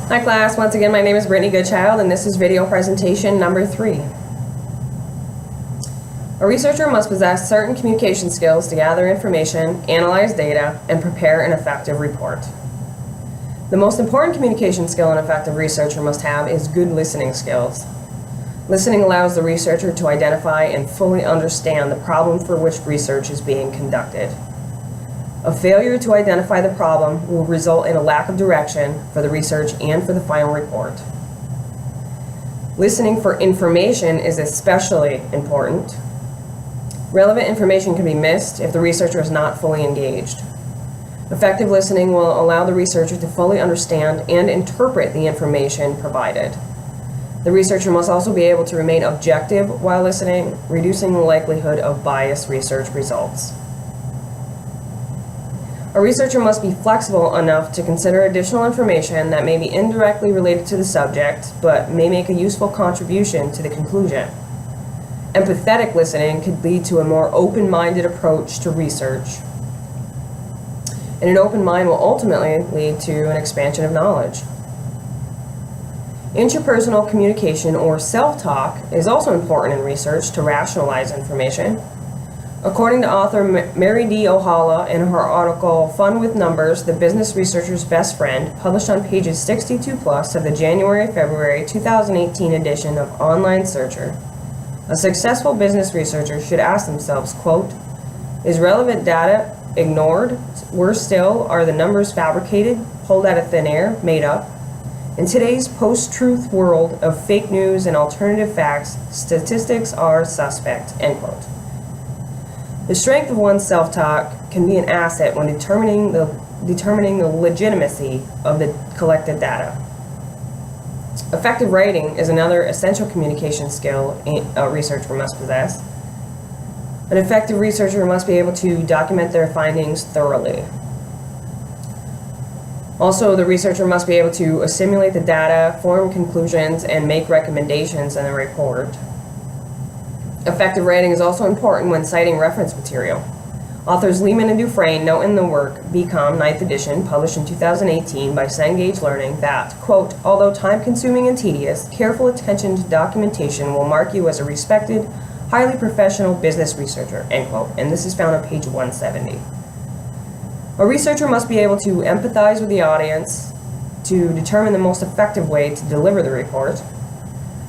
Hi class, once again my name is Brittany Goodchild and this is video presentation number 3. A researcher must possess certain communication skills to gather information, analyze data, and prepare an effective report. The most important communication skill an effective researcher must have is good listening skills. Listening allows the researcher to identify and fully understand the problem for which research is being conducted. A failure to identify the problem will result in a lack of direction for the research and for the final report. Listening for information is especially important. Relevant information can be missed if the researcher is not fully engaged. Effective listening will allow the researcher to fully understand and interpret the information provided. The researcher must also be able to remain objective while listening, reducing the likelihood of biased research results. A researcher must be flexible enough to consider additional information that may be indirectly related to the subject, but may make a useful contribution to the conclusion. Empathetic listening could lead to a more open-minded approach to research. And an open mind will ultimately lead to an expansion of knowledge. Interpersonal communication, or self-talk, is also important in research to rationalize information. According to author Mary D. Ohala in her article, Fun with Numbers, The Business Researcher's Best Friend, published on pages 62+ of the January-February 2018 edition of Online Searcher, a successful business researcher should ask themselves, quote, is relevant data ignored? Worse still, are the numbers fabricated, pulled out of thin air, made up? In today's post-truth world of fake news and alternative facts, statistics are suspect, end quote. The strength of one's self-talk can be an asset when determining the legitimacy of the collected data. Effective writing is another essential communication skill a researcher must possess. An effective researcher must be able to document their findings thoroughly. Also, the researcher must be able to assimilate the data, form conclusions, and make recommendations in the report. Effective writing is also important when citing reference material. Authors Lehman and Dufresne note in the work BCom 9th edition, published in 2018 by Cengage Learning, that, quote, although time-consuming and tedious, careful attention to documentation will mark you as a respected, highly professional business researcher, end quote, and this is found on page 170. A researcher must be able to empathize with the audience to determine the most effective way to deliver the report.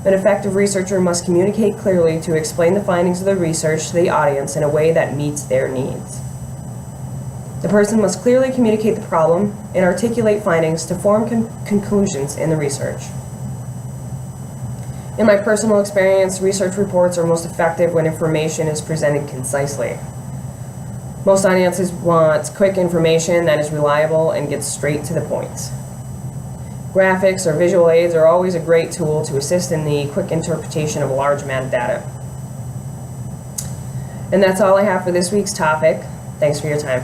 An effective researcher must communicate clearly to explain the findings of the research to the audience in a way that meets their needs. The person must clearly communicate the problem and articulate findings to form conclusions in the research. In my personal experience, research reports are most effective when information is presented concisely. Most audiences want quick information that is reliable and gets straight to the point. Graphics or visual aids are always a great tool to assist in the quick interpretation of a large amount of data. And that's all I have for this week's topic. Thanks for your time.